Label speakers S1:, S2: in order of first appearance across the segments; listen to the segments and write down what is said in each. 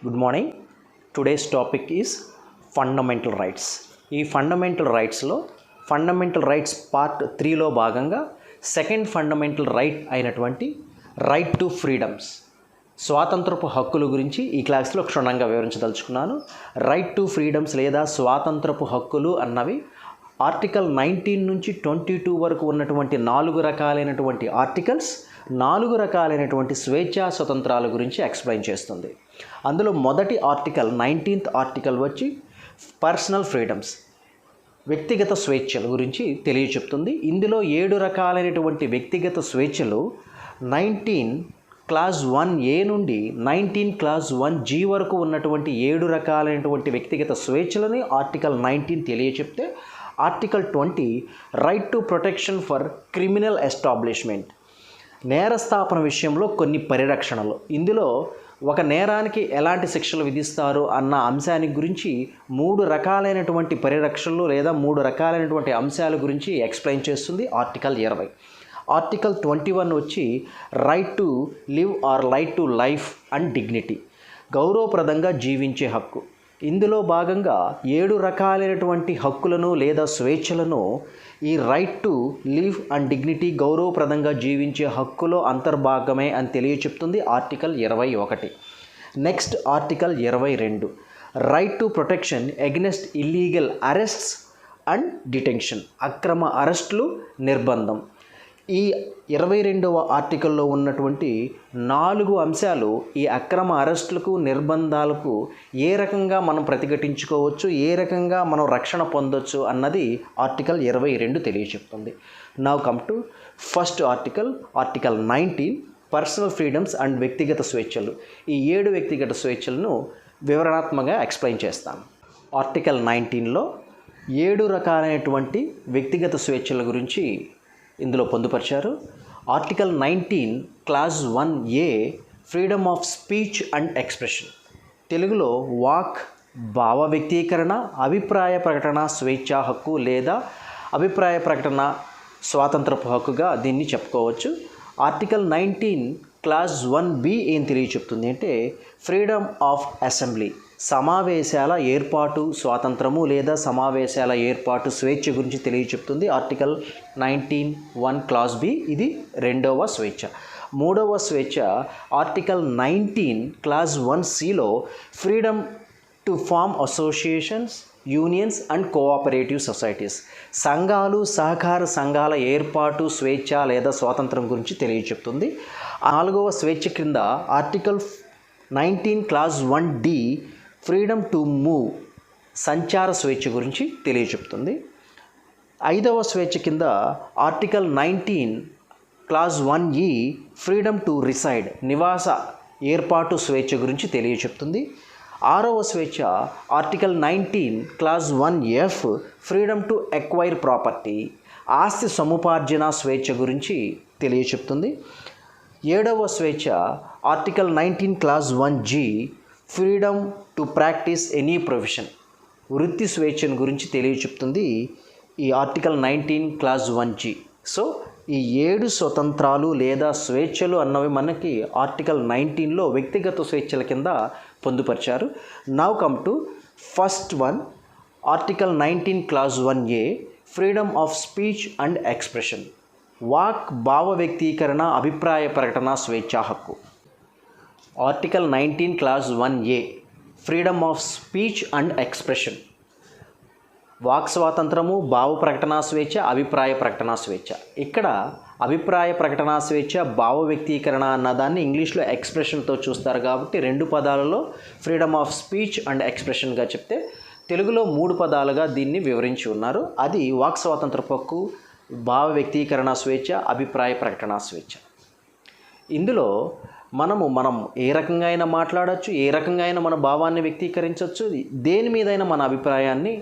S1: Good morning. Today's topic is fundamental rights. ఈ fundamental రైట్స్లో fundamental rights part 3లో భాగంగా second fundamental right అయినటువంటి right to freedoms, స్వాతంత్రపు హక్కుల గురించి ఈ క్లాస్లో క్షుణ్ణంగా వివరించదలుచుకున్నాను. రైట్ టు ఫ్రీడమ్స్ లేదా స్వాతంత్రపు హక్కులు అన్నవి ఆర్టికల్ 19 నుంచి 22 వరకు ఉన్నటువంటి 4 రకాలైనటువంటి ఆర్టికల్స్, 4 రకాలైనటువంటి స్వేచ్ఛా స్వతంత్రాల గురించి ఎక్స్ప్లెయిన్ చేస్తుంది. అందులో మొదటి ఆర్టికల్ 19th ఆర్టికల్ వచ్చి పర్సనల్ ఫ్రీడమ్స్, వ్యక్తిగత స్వేచ్ఛల గురించి తెలియచెప్తుంది. ఇందులో 7 రకాలైనటువంటి వ్యక్తిగత స్వేచ్ఛలు 19 క్లాస్ 1A నుండి 19 క్లాస్ 1G వరకు ఉన్నటువంటి 7 రకాలైనటువంటి వ్యక్తిగత స్వేచ్ఛలని ఆర్టికల్ 19 తెలియచెప్తే, article 20 right to protection for criminal establishment, నేరస్థాపన విషయంలో కొన్ని పరిరక్షణలు. ఇందులో ఒక నేరానికి ఎలాంటి శిక్షలు విధిస్తారు అన్న అంశానికి గురించి 3 రకాలైనటువంటి పరిరక్షణలు లేదా 3 రకాలైనటువంటి అంశాల గురించి ఎక్స్ప్లెయిన్ చేస్తుంది ఆర్టికల్ 20. ఆర్టికల్ 21 వచ్చి right to live or right to life and dignity, గౌరవప్రదంగా జీవించే హక్కు. ఇందులో భాగంగా 7 రకాలైనటువంటి హక్కులను లేదా స్వేచ్ఛలను ఈ right to live and dignity, గౌరవప్రదంగా జీవించే హక్కులో అంతర్భాగమే అని తెలియచెప్తుంది article 21. Next article 22 right to protection against illegal arrests and detention, అక్రమ అరెస్టులు, నిర్బంధం. ఈ 22వ ఆర్టికల్లో ఉన్నటువంటి 4 అంశాలు ఈ అక్రమ అరెస్టులకు, నిర్బంధాలకు ఏ రకంగా మనం ప్రతిఘటించుకోవచ్చు, ఏ రకంగా మనం రక్షణ పొందొచ్చు అన్నది ఆర్టికల్ 22 తెలియచెప్తుంది. Now come to first article, article 19 personal freedoms and వ్యక్తిగత స్వేచ్ఛలు. ఈ 7 వ్యక్తిగత స్వేచ్ఛలను వివరణాత్మకంగా ఎక్స్ప్లెయిన్ చేస్తాను. ఆర్టికల్ 19లో 7 రకాలైనటువంటి వ్యక్తిగత స్వేచ్ఛల గురించి ఇందులో పొందుపరిచారు. Article 19 clause 1A freedom of speech and expression, తెలుగులో వాక్, భావ వ్యక్తీకరణ, అభిప్రాయ ప్రకటన స్వేచ్ఛా హక్కు లేదా అభిప్రాయ ప్రకటన స్వాతంత్రపు హక్కుగా దీన్ని చెప్పుకోవచ్చు. ఆర్టికల్ 19 క్లాస్ 1B ఏం తెలియచెప్తుంది అంటే ఫ్రీడమ్ ఆఫ్ అసెంబ్లీ, సమావేశాల ఏర్పాటు స్వాతంత్రము లేదా సమావేశాల ఏర్పాటు స్వేచ్ఛ గురించి తెలియచెప్తుంది ఆర్టికల్ 19(1) క్లాస్ B. ఇది 2వ స్వేచ్ఛ. 3వ స్వేచ్ఛ ఆర్టికల్ 19 క్లాస్ 1Cలో freedom to form associations, unions and cooperative societies, సంఘాలు, సహకార సంఘాల ఏర్పాటు స్వేచ్ఛ లేదా స్వాతంత్రం గురించి తెలియచెప్తుంది. 4వ స్వేచ్ఛ కింద article 19 class 1D freedom to move, సంచార స్వేచ్ఛ గురించి తెలియచెప్తుంది. 5వ స్వేచ్ఛ కింద article 19 class 1E freedom to reside, నివాస ఏర్పాటు స్వేచ్ఛ గురించి తెలియచెప్తుంది. 6వ స్వేచ్ఛ article 19 class 1F freedom to acquire property, ఆస్తి సముపార్జన స్వేచ్ఛ గురించి తెలియచెప్తుంది. 7వ స్వేచ్ఛ article 19 class 1G freedom to practice any profession, వృత్తి స్వేచ్ఛను గురించి తెలియచెప్తుంది ఈ ఆర్టికల్ 19 క్లాస్ 1G. సో ఈ 7 స్వతంత్రాలు లేదా స్వేచ్ఛలు అన్నవి మనకి ఆర్టికల్ 19లో వ్యక్తిగత స్వేచ్ఛల కింద పొందుపరిచారు. Now come to first one, article 19 clause 1A freedom of speech and expression, వాక్, భావ వ్యక్తీకరణ, అభిప్రాయ ప్రకటన స్వేచ్ఛా హక్కు. Article 19 clause 1A freedom of speech and expression, వాక్ స్వాతంత్రము, భావ ప్రకటన స్వేచ్ఛ, అభిప్రాయ ప్రకటన స్వేచ్ఛ. ఇక్కడ అభిప్రాయ ప్రకటన స్వేచ్ఛ, భావ వ్యక్తీకరణ అన్నదాన్ని ఇంగ్లీష్లో ఎక్స్ప్రెషన్తో చూస్తారు కాబట్టి 2 పదాలలో ఫ్రీడమ్ ఆఫ్ స్పీచ్ అండ్ ఎక్స్ప్రెషన్గా చెప్తే, తెలుగులో 3 పదాలుగా దీన్ని వివరించి ఉన్నారు. అది వాక్ స్వాతంత్ర హక్కు, భావ వ్యక్తీకరణ స్వేచ్ఛ, అభిప్రాయ ప్రకటన స్వేచ్ఛ. ఇందులో మనం ఏ రకంగా అయినా మాట్లాడచ్చు, ఏ రకంగా అయినా మన భావాన్ని వ్యక్తీకరించవచ్చు, దేని మీదైనా మన అభిప్రాయాన్ని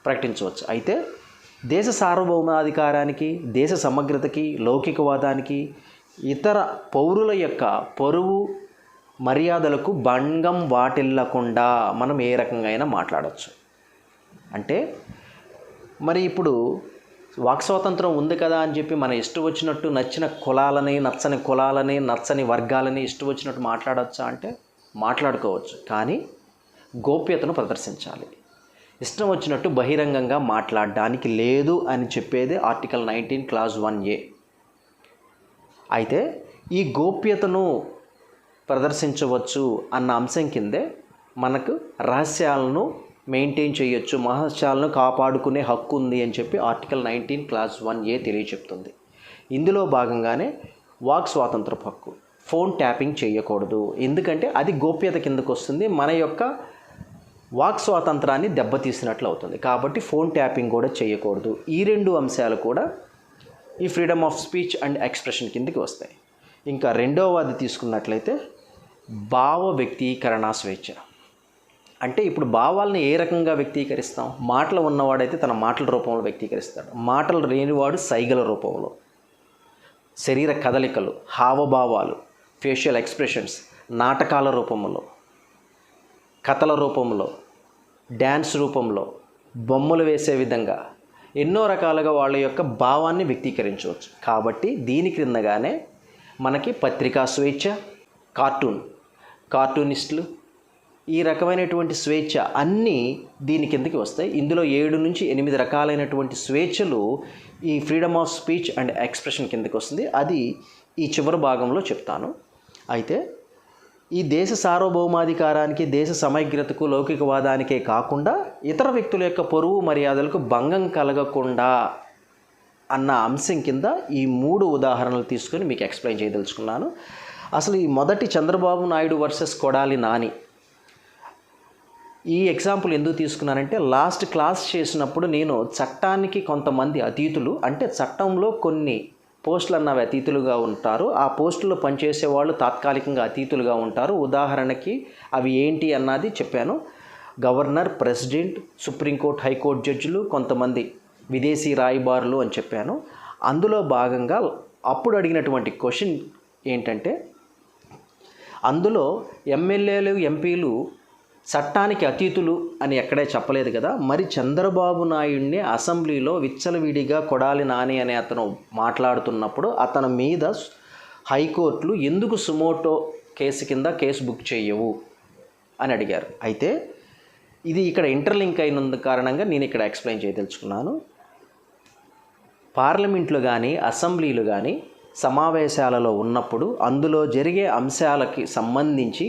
S1: ప్రకటించవచ్చు. అయితే దేశ సార్వభౌమాధికారానికి, దేశ సమగ్రతకి, లౌకికవాదానికి, ఇతర పౌరుల యొక్క పరువు మర్యాదలకు భంగం వాటిల్లకుండా మనం ఏ రకంగా అయినా మాట్లాడవచ్చు. అంటే మరి ఇప్పుడు వాక్ స్వాతంత్రం ఉంది కదా అని చెప్పి మన ఇష్టం వచ్చినట్టు నచ్చిన కులాలని, నచ్చని కులాలని, నచ్చని వర్గాలని ఇష్టం వచ్చినట్టు మాట్లాడచ్చా అంటే మాట్లాడుకోవచ్చు, కానీ గోప్యతను ప్రదర్శించాలి. ఇష్టం వచ్చినట్టు బహిరంగంగా మాట్లాడడానికి లేదు అని చెప్పేది ఆర్టికల్ 19 క్లాజ్ 1A. అయితే ఈ గోప్యతను ప్రదర్శించవచ్చు అన్న అంశం కిందే మనకు రహస్యాలను మెయింటైన్ చేయొచ్చు, రహస్యాలను కాపాడుకునే హక్కు ఉంది అని చెప్పి ఆర్టికల్ 19 క్లాజ్ 1A తెలియచెప్తుంది. ఇందులో భాగంగానే వాక్ స్వాతంత్రపు హక్కు. ఫోన్ ట్యాపింగ్ చేయకూడదు, ఎందుకంటే అది గోప్యత కిందకు వస్తుంది, మన యొక్క వాక్ స్వాతంత్రాన్ని దెబ్బతీసినట్లు అవుతుంది. కాబట్టి ఫోన్ ట్యాపింగ్ కూడా చేయకూడదు. ఈ రెండు అంశాలు కూడా ఈ freedom of speech and expression కిందకి వస్తాయి. ఇంకా రెండవది తీసుకున్నట్లయితే భావ వ్యక్తీకరణ స్వేచ్ఛ. అంటే ఇప్పుడు భావాలను ఏ రకంగా వ్యక్తీకరిస్తాం? మాటలు ఉన్నవాడైతే తన మాటల రూపంలో వ్యక్తీకరిస్తాడు, మాటలు లేనివాడు సైగల రూపంలో, శరీర కదలికలు, హావభావాలు, ఫేషియల్ ఎక్స్ప్రెషన్స్, నాటకాల రూపంలో, కథల రూపంలో, డ్యాన్స్ రూపంలో, బొమ్మలు వేసే విధంగా ఎన్నో రకాలుగా వాళ్ళ యొక్క భావాన్ని వ్యక్తీకరించవచ్చు. కాబట్టి దీని క్రిందగానే మనకి పత్రికా స్వేచ్ఛ, కార్టూనిస్టులు, ఈ రకమైనటువంటి స్వేచ్ఛ అన్నీ దీని కిందకి వస్తాయి. ఇందులో 7 నుంచి 8 రకాలైనటువంటి స్వేచ్ఛలు ఈ freedom of speech and expression కిందకి వస్తుంది. అది ఈ చివరి భాగంలో చెప్తాను. అయితే ఈ దేశ సార్వభౌమాధికారానికి, దేశ సమగ్రతకు, లౌకికవాదానికే కాకుండా ఇతర వ్యక్తుల యొక్క పరువు మర్యాదలకు భంగం కలగకుండా అన్న అంశం కింద ఈ 3 ఉదాహరణలు తీసుకొని మీకు ఎక్స్ప్లెయిన్ చేయదలుచుకున్నాను. అసలు ఈ మొదటి చంద్రబాబు నాయుడు వర్సెస్ కొడాలి నాని ఈ ఎగ్జాంపుల్ ఎందుకు తీసుకున్నానంటే, లాస్ట్ క్లాస్ చేసినప్పుడు నేను చట్టానికి కొంతమంది అతీతులు, అంటే చట్టంలో కొన్ని పోస్టులు అన్నవి అతీతులుగా ఉంటారు, ఆ పోస్టుల్లో పనిచేసే వాళ్ళు తాత్కాలికంగా అతీతులుగా ఉంటారు. ఉదాహరణకి అవి ఏంటి అన్నది చెప్పాను. గవర్నర్, ప్రెసిడెంట్, సుప్రీంకోర్టు, హైకోర్టు జడ్జిలు, కొంతమంది విదేశీ రాయబారులు అని చెప్పాను. అందులో భాగంగా అప్పుడు అడిగినటువంటి క్వశ్చన్ ఏంటంటే, అందులో ఎమ్మెల్యేలు, ఎంపీలు చట్టానికి అతీతులు అని ఎక్కడే చెప్పలేదు కదా, మరి చంద్రబాబు నాయుడిని అసెంబ్లీలో విచ్చలవిడిగా కొడాలి నాని అనే అతను మాట్లాడుతున్నప్పుడు అతని మీద హైకోర్టులు ఎందుకు సుమోటో కేసు కింద కేసు బుక్ చేయవు అని అడిగారు. అయితే ఇది ఇక్కడ ఇంటర్లింక్ అయినందు కారణంగా నేను ఇక్కడ ఎక్స్ప్లెయిన్ చేయదలుచుకున్నాను. పార్లమెంట్లో కానీ, అసెంబ్లీలు కానీ సమావేశాలలో ఉన్నప్పుడు అందులో జరిగే అంశాలకి సంబంధించి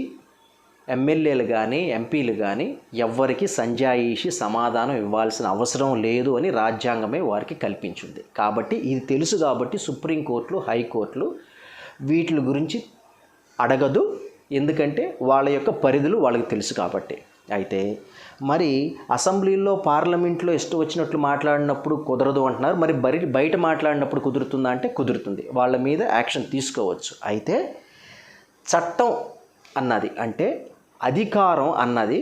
S1: ఎమ్మెల్యేలు కానీ, ఎంపీలు కానీ ఎవ్వరికి సంజాయిషి సమాధానం ఇవ్వాల్సిన అవసరం లేదు అని రాజ్యాంగమే వారికి కల్పించింది. కాబట్టి ఇది తెలుసు కాబట్టి సుప్రీంకోర్టులు, హైకోర్టులు వీటి గురించి అడగదు, ఎందుకంటే వాళ్ళ యొక్క పరిధులు వాళ్ళకి తెలుసు కాబట్టి. అయితే మరి అసెంబ్లీలో, పార్లమెంట్లో ఇష్టం వచ్చినట్లు మాట్లాడినప్పుడు కుదరదు అంటున్నారు. మరి బయట మాట్లాడినప్పుడు కుదురుతుందా అంటే కుదురుతుంది, వాళ్ళ మీద యాక్షన్ తీసుకోవచ్చు. అయితే చట్టం అన్నది, అంటే అధికారం అన్నది,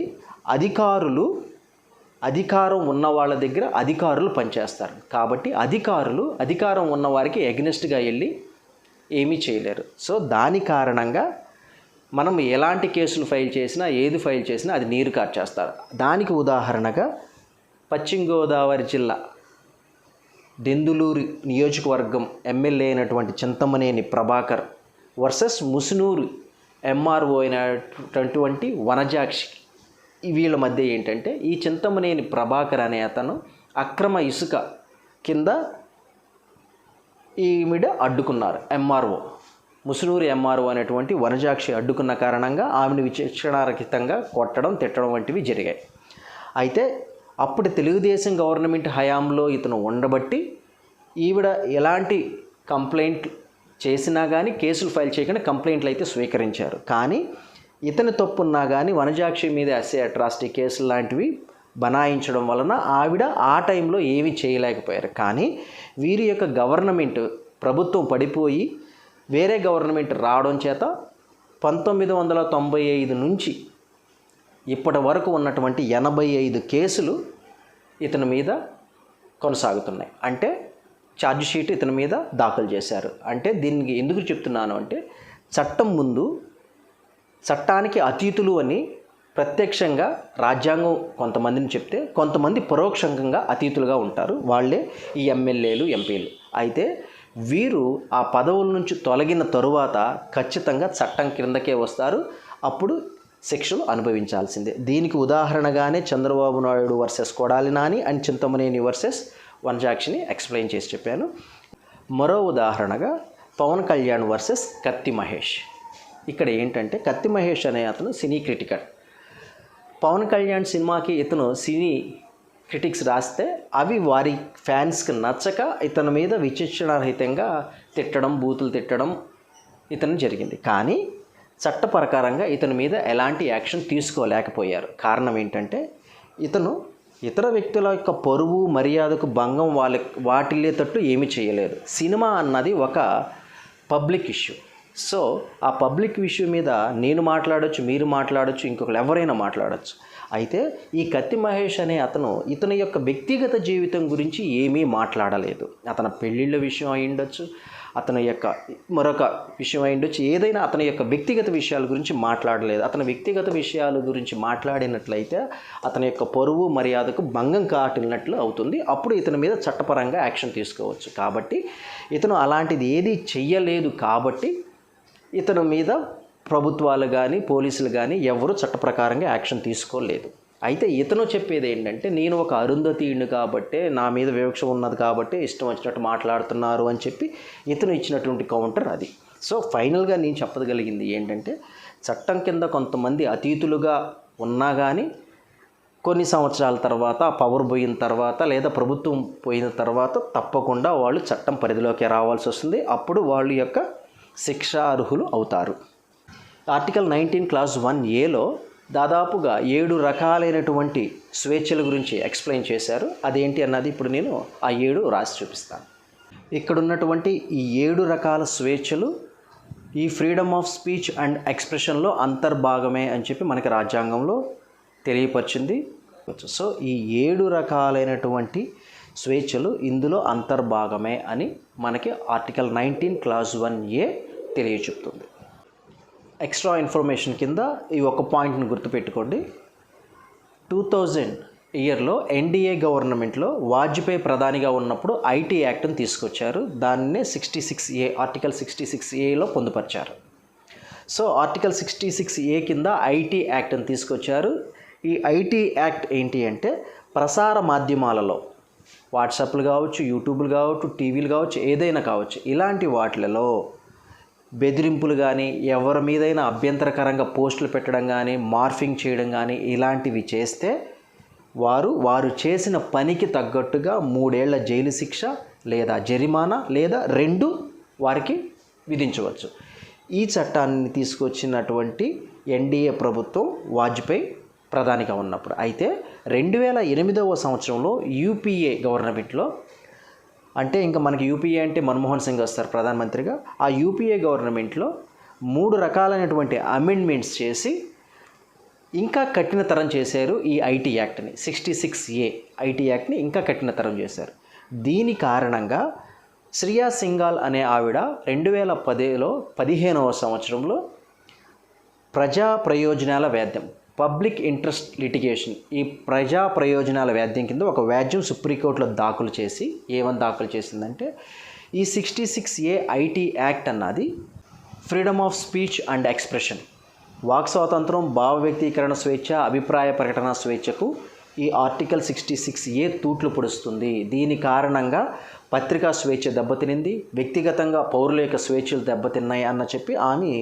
S1: అధికారం ఉన్న వాళ్ళ దగ్గర అధికారులు పనిచేస్తారు. కాబట్టి అధికారం ఉన్నవారికి ఎగ్నెస్ట్గా వెళ్ళి ఏమీ చేయలేరు. సో దాని కారణంగా మనం ఎలాంటి కేసులు ఫైల్ చేసినా, ఏది ఫైల్ చేసినా అది నీరు కార్చేస్తారు. దానికి ఉదాహరణగా పశ్చిమ గోదావరి జిల్లా దెందులూరు నియోజకవర్గం ఎమ్మెల్యే అయినటువంటి చింతమనేని ప్రభాకర్ వర్సెస్ ముసునూరు ఎంఆర్ఓ అయినటువంటి వనజాక్షి, వీళ్ళ మధ్య ఏంటంటే, ఈ చింతమనేని ప్రభాకర్ అనే అతను అక్రమ ఇసుక కింద ఈవిడ అడ్డుకున్నారు. ఎంఆర్ఓ, ముసునూరు ఎంఆర్ఓ అనేటువంటి వనజాక్షి అడ్డుకున్న కారణంగా ఆమెను విచక్షణారహితంగా కొట్టడం, తిట్టడం వంటివి జరిగాయి. అయితే అప్పుడు తెలుగుదేశం గవర్నమెంట్ హయాంలో ఇతను ఉండబట్టి ఈవిడ ఎలాంటి కంప్లైంట్ చేసినా కానీ కేసులు ఫైల్ చేయకుండా కంప్లైంట్లు అయితే స్వీకరించారు. కానీ ఇతని తప్పున్నా కానీ వనజాక్షి మీద ఎస్సీ అట్రాసిటీ కేసులు లాంటివి బనాయించడం వలన ఆవిడ ఆ టైంలో ఏమీ చేయలేకపోయారు. కానీ వీరి యొక్క గవర్నమెంట్, ప్రభుత్వం పడిపోయి వేరే గవర్నమెంట్ రావడం చేత 1995 నుంచి ఇప్పటి వరకు ఉన్నటువంటి 85 కేసులు ఇతని మీద కొనసాగుతున్నాయి. అంటే ఛార్జ్ షీట్ ఇతని మీద దాఖలు చేశారు. అంటే దీనికి ఎందుకు చెప్తున్నాను అంటే, చట్టం ముందు చట్టానికి అతీతులు అని ప్రత్యక్షంగా రాజ్యాంగం కొంతమందిని చెప్తే, కొంతమంది పరోక్షంగా అతీతులుగా ఉంటారు, వాళ్ళే ఈ ఎమ్మెల్యేలు, ఎంపీలు. అయితే వీరు ఆ పదవుల నుంచి తొలగిన తరువాత ఖచ్చితంగా చట్టం క్రిందకే వస్తారు. అప్పుడు శిక్షలు అనుభవించాల్సిందే. దీనికి ఉదాహరణగానే Chandrababu Naidu versus Kodali Nani and Chintamaneni versus వంజాక్షిని ఎక్స్ప్లెయిన్ చేసి చెప్పాను. మరో ఉదాహరణగా పవన్ కళ్యాణ్ వర్సెస్ కత్తి మహేష్. ఇక్కడ ఏంటంటే కత్తి మహేష్ అనే అతను సినీ క్రిటికర్. పవన్ కళ్యాణ్ సినిమాకి ఇతను సినీ క్రిటిక్స్ రాస్తే అవి వారి ఫ్యాన్స్కి నచ్చక ఇతని మీద విచక్షణారహితంగా తిట్టడం, బూతులు తిట్టడం ఇతను జరిగింది. కానీ చట్ట ప్రకారంగా ఇతని మీద ఎలాంటి యాక్షన్ తీసుకోలేకపోయారు. కారణం ఏంటంటే ఇతను ఇతర వ్యక్తుల యొక్క పరువు మర్యాదకు భంగం వాటిల్లేటట్టు ఏమీ చేయలేదు. సినిమా అన్నది ఒక పబ్లిక్ ఇష్యూ. సో ఆ పబ్లిక్ ఇష్యూ మీద నేను మాట్లాడొచ్చు, మీరు మాట్లాడొచ్చు, ఇంకొకరు ఎవరైనా మాట్లాడచ్చు. అయితే ఈ కత్తి మహేష్ అనే అతను ఇతని యొక్క వ్యక్తిగత జీవితం గురించి ఏమీ మాట్లాడలేదు. అతని పెళ్ళిళ్ళ విషయం అయి ఉండొచ్చు, అతని యొక్క మరొక విషయం అయి ఉండొచ్చు, ఏదైనా అతని యొక్క వ్యక్తిగత విషయాల గురించి మాట్లాడలేదు. అతని వ్యక్తిగత విషయాల గురించి మాట్లాడినట్లయితే అతని యొక్క పరువు మర్యాదకు భంగం కాటినట్లు అవుతుంది. అప్పుడు ఇతని మీద చట్టపరంగా యాక్షన్ తీసుకోవచ్చు. కాబట్టి ఇతను అలాంటిది ఏది చెయ్యలేదు. కాబట్టి ఇతని మీద ప్రభుత్వాలు కానీ పోలీసులు కానీ ఎవరు చట్టప్రకారంగా యాక్షన్ తీసుకోలేదు. అయితే ఇతను చెప్పేది ఏంటంటే నేను ఒక అరుంధతీయుడిని కాబట్టి నా మీద వివక్ష ఉన్నది కాబట్టి ఇష్టం వచ్చినట్టు మాట్లాడుతున్నారు అని చెప్పి ఇతను ఇచ్చినటువంటి కౌంటర్ అది. సో ఫైనల్గా నేను చెప్పగలిగింది ఏంటంటే చట్టం కింద కొంతమంది అతీతులుగా ఉన్నా కానీ కొన్ని సంవత్సరాల తర్వాత పవర్ పోయిన తర్వాత లేదా ప్రభుత్వం పోయిన తర్వాత తప్పకుండా వాళ్ళు చట్టం పరిధిలోకి రావాల్సి వస్తుంది. అప్పుడు వాళ్ళ యొక్క శిక్షార్హులు అవుతారు. ఆర్టికల్ 19 క్లాస్ 1A దాదాపుగా 7 రకాలైనటువంటి స్వేచ్ఛల గురించి ఎక్స్ప్లెయిన్ చేశారు. అదేంటి అన్నది ఇప్పుడు నేను ఆ 7 రాసి చూపిస్తాను. ఇక్కడ ఉన్నటువంటి ఈ 7 రకాల స్వేచ్ఛలు ఈ ఫ్రీడమ్ ఆఫ్ స్పీచ్ అండ్ ఎక్స్ప్రెషన్లో అంతర్భాగమే అని చెప్పి మనకి రాజ్యాంగంలో తెలియపరిచింది. సో ఈ 7 రకాలైనటువంటి స్వేచ్ఛలు ఇందులో అంతర్భాగమే అని మనకి ఆర్టికల్ 19 క్లాస్ 1A తెలియచెప్తుంది. ఎక్స్ట్రా ఇన్ఫర్మేషన్ కింద ఈ ఒక పాయింట్ని గుర్తుపెట్టుకోండి. 2000 ఇయర్లో ఎన్డీఏ గవర్నమెంట్లో వాజ్పేయి ప్రధానిగా ఉన్నప్పుడు ఐటీ యాక్ట్ని తీసుకొచ్చారు. దాన్నే 66A ఆర్టికల్ 66Aలో పొందుపరిచారు. సో ఆర్టికల్ 66A కింద ఐటీ యాక్ట్ని తీసుకొచ్చారు. ఈ ఐటీ యాక్ట్ ఏంటి అంటే ప్రసార మాధ్యమాలలో వాట్సాప్లు కావచ్చు, యూట్యూబ్లు కావచ్చు, టీవీలు కావచ్చు, ఏదైనా కావచ్చు, ఇలాంటి వాటిలలో బెదిరింపులు కానీ ఎవరి మీదైనా అభ్యంతరకరంగా పోస్టులు పెట్టడం కానీ మార్ఫింగ్ చేయడం కానీ ఇలాంటివి చేస్తే వారు చేసిన పనికి తగ్గట్టుగా 3 ఏళ్ల జైలు శిక్ష లేదా జరిమానా లేదా 2 వారికి విధించవచ్చు. ఈ చట్టాన్ని తీసుకొచ్చినటువంటి ఎన్డీఏ ప్రభుత్వం వాజ్పేయి ప్రధానిగా ఉన్నప్పుడు. అయితే 2008వ సంవత్సరంలో యూపీఏ గవర్నమెంట్లో, అంటే ఇంకా మనకి యూపీఏ అంటే మన్మోహన్ సింగ్ వస్తారు ప్రధానమంత్రిగా, ఆ యూపీఏ గవర్నమెంట్లో 3 రకాలైనటువంటి అమెండ్మెంట్స్ చేసి ఇంకా కఠినతరం చేశారు ఈ ఐటీ యాక్ట్ని. 66A ఐటీ యాక్ట్ని ఇంకా కఠినతరం చేశారు. దీని కారణంగా శ్రియా సింఘాల్ అనే ఆవిడ 2010లో 15వ సంవత్సరంలో ప్రజా ప్రయోజనాల వ్యాజ్యం, పబ్లిక్ ఇంట్రెస్ట్ లిటిగేషన్, ఈ ప్రజా ప్రయోజనాల వ్యాజ్యం కింద ఒక వ్యాజ్యం సుప్రీంకోర్టులో దాఖలు చేసి ఏమని దాఖలు చేసిందంటే ఈ 66A ఐటీ యాక్ట్ అన్నది freedom of speech and expression, walk స్వాతంత్రం, భావ వ్యక్తీకరణ స్వేచ్ఛ, అభిప్రాయ ప్రకటన స్వేచ్ఛకు ఈ ఆర్టికల్ 66A తూట్లు పొడుస్తుంది. దీని కారణంగా పత్రికా స్వేచ్ఛ దెబ్బతినింది, వ్యక్తిగతంగా పౌరుల యొక్క స్వేచ్ఛలు దెబ్బతిన్నాయి అన్న చెప్పి ఆమె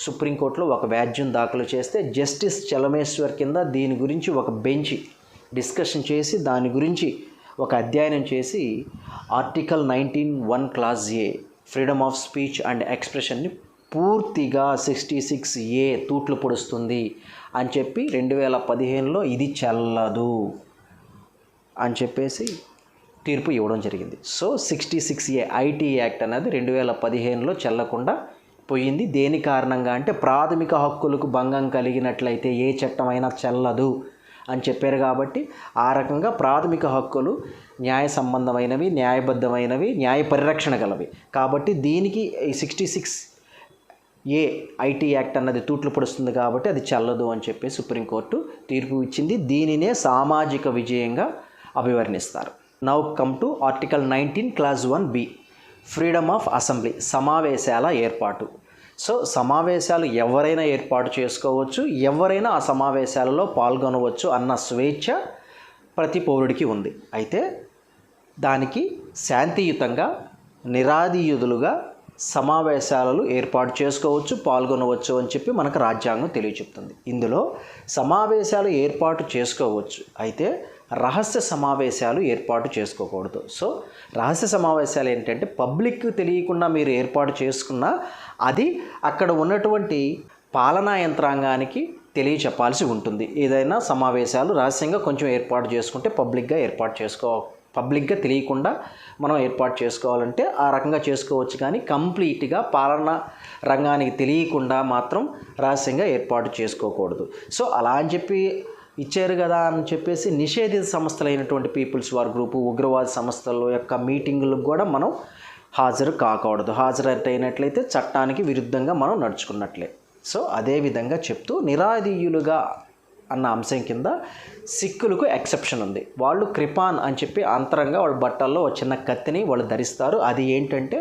S1: సుప్రీంకోర్టులో ఒక వ్యాజ్యం దాఖలు చేస్తే జస్టిస్ చలమేశ్వర్ కింద దీని గురించి ఒక బెంచ్ డిస్కషన్ చేసి దాని గురించి ఒక అధ్యయనం చేసి article 19(1) clause A freedom of speech and ఎక్స్ప్రెషన్ని పూర్తిగా 66A తూట్లు పొడుస్తుంది అని చెప్పి 2015లో ఇది చెల్లదు అని చెప్పేసి తీర్పు ఇవ్వడం జరిగింది. సో 66A ఐటీ యాక్ట్ అనేది 2015లో చెల్లకుండా పోయింది. దేని కారణంగా అంటే ప్రాథమిక హక్కులకు భంగం కలిగినట్లయితే ఏ చట్టమైనా చెల్లదు అని చెప్పారు. కాబట్టి ఆ రకంగా ప్రాథమిక హక్కులు న్యాయ సంబంధమైనవి, న్యాయబద్ధమైనవి, న్యాయ పరిరక్షణ గలవి. కాబట్టి దీనికి 66A ఐటీ యాక్ట్ అన్నది తూట్లు పొడుస్తుంది కాబట్టి అది చెల్లదు అని చెప్పి సుప్రీంకోర్టు తీర్పు ఇచ్చింది. దీనినే సామాజిక విజయంగా అభివర్ణిస్తారు. Now come to article 19 clause 1B freedom of assembly, సమావేశాల ఏర్పాటు. సో సమావేశాలు ఎవరైనా ఏర్పాటు చేసుకోవచ్చు, ఎవరైనా ఆ సమావేశాలలో పాల్గొనవచ్చు అన్న స్వేచ్ఛ ప్రతి పౌరుడికి ఉంది. అయితే దానికి శాంతియుతంగా నిరాదీయుదులుగా సమావేశాలను ఏర్పాటు చేసుకోవచ్చు, పాల్గొనవచ్చు అని చెప్పి మనకు రాజ్యాంగం తెలియచెప్తుంది. ఇందులో సమావేశాలు ఏర్పాటు చేసుకోవచ్చు, అయితే రహస్య సమావేశాలు ఏర్పాటు చేసుకోకూడదు. సో రహస్య సమావేశాలు ఏంటంటే పబ్లిక్ తెలియకుండా మీరు ఏర్పాటు చేసుకున్నా అది అక్కడ ఉన్నటువంటి పాలనా యంత్రాంగానికి తెలియచెప్పాల్సి ఉంటుంది. ఏదైనా సమావేశాలు రహస్యంగా కొంచెం ఏర్పాటు చేసుకుంటే పబ్లిక్గా తెలియకుండా మనం ఏర్పాటు చేసుకోవాలంటే ఆ రకంగా చేసుకోవచ్చు, కానీ కంప్లీట్గా పాలనా రంగానికి తెలియకుండా మాత్రం రహస్యంగా ఏర్పాటు చేసుకోకూడదు. సో అలా అని చెప్పి ఇచ్చారు కదా అని చెప్పేసి నిషేధిత సంస్థలైనటువంటి పీపుల్స్ వార్ గ్రూపు, ఉగ్రవాద సంస్థల యొక్క మీటింగులకు కూడా మనం హాజరు కాకూడదు. హాజరైనట్లయితే చట్టానికి విరుద్ధంగా మనం నడుచుకున్నట్లే. సో అదేవిధంగా చెప్తూ నిరాదీయులుగా అన్న అంశం కింద సిక్కులకు ఎక్సెప్షన్ ఉంది. వాళ్ళు కృపాన్ అని చెప్పి అంతరంగా వాళ్ళ బట్టల్లో ఒక చిన్న కత్తిని వాళ్ళు ధరిస్తారు. అది ఏంటంటే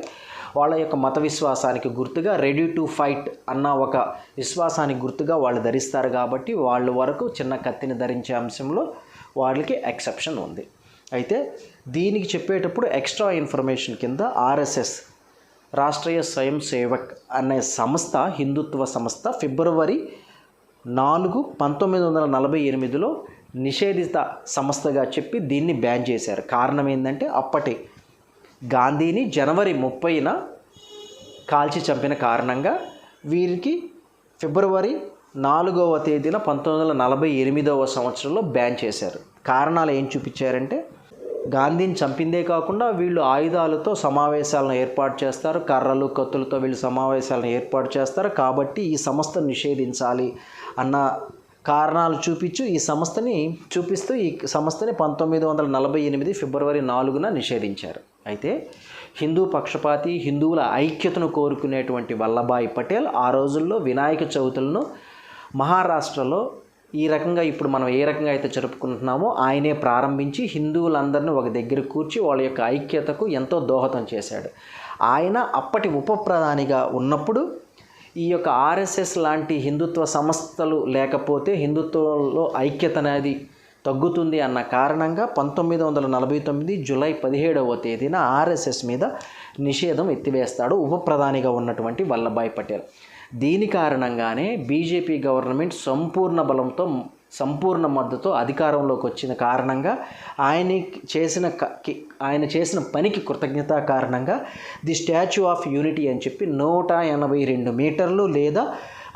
S1: వాళ్ళ యొక్క మత విశ్వాసానికి గుర్తుగా రెడీ టు ఫైట్ అన్న ఒక విశ్వాసానికి గుర్తుగా వాళ్ళు ధరిస్తారు. కాబట్టి వాళ్ళ వరకు చిన్న కత్తిని ధరించే అంశంలో వాళ్ళకి ఎక్సెప్షన్ ఉంది. అయితే దీనికి చెప్పేటప్పుడు ఎక్స్ట్రా ఇన్ఫర్మేషన్ కింద ఆర్ఎస్ఎస్ రాష్ట్రీయ స్వయం సేవక్ అనే సంస్థ, హిందుత్వ సంస్థ ఫిబ్రవరి 4, 1948లో నిషేధిత సంస్థగా చెప్పి దీన్ని బ్యాన్ చేశారు. కారణం ఏంటంటే అప్పటి గాంధీని జనవరి 30న కాల్చి చంపిన కారణంగా వీరికి ఫిబ్రవరి 4వ తేదీన 1948వ సంవత్సరంలో బ్యాన్ చేశారు. కారణాలు ఏం చూపించారంటే గాంధీని చంపిందే కాకుండా వీళ్ళు ఆయుధాలతో సమావేశాలను ఏర్పాటు చేస్తారు, కర్రలు కత్తులతో వీళ్ళు సమావేశాలను ఏర్పాటు చేస్తారు. కాబట్టి ఈ సంస్థను నిషేధించాలి అన్న కారణాలు చూపిస్తూ ఈ సంస్థని 1948 ఫిబ్రవరి 4న నిషేధించారు. అయితే హిందూ పక్షపాతి, హిందువుల ఐక్యతను కోరుకునేటువంటి వల్లభాయ్ పటేల్ ఆ రోజుల్లో వినాయక చవితులను మహారాష్ట్రలో ఈ రకంగా ఇప్పుడు మనం ఏ రకంగా అయితే జరుపుకుంటున్నామో ఆయనే ప్రారంభించి హిందువులందరినీ ఒక దగ్గర కూర్చి వాళ్ళ యొక్క ఐక్యతకు ఎంతో దోహదం చేశాడు. ఆయన అప్పటి ఉప ప్రధానిగా ఉన్నప్పుడు ఈ యొక్క ఆర్ఎస్ఎస్ లాంటి హిందుత్వ సంస్థలు లేకపోతే హిందుత్వంలో ఐక్యత అనేది తగ్గుతుంది అన్న కారణంగా 1949 జూలై 17వ తేదీన ఆర్ఎస్ఎస్ మీద నిషేధం ఎత్తివేస్తాడు ఉప ప్రధానిగా ఉన్నటువంటి వల్లభాయ్ పటేల్. దీని కారణంగానే బీజేపీ గవర్నమెంట్ సంపూర్ణ బలంతో సంపూర్ణ మద్దతు అధికారంలోకి వచ్చిన కారణంగా ఆయన చేసిన పనికి కృతజ్ఞత కారణంగా ది స్టాచ్యూ ఆఫ్ యూనిటీ అని చెప్పి 182 మీటర్లు లేదా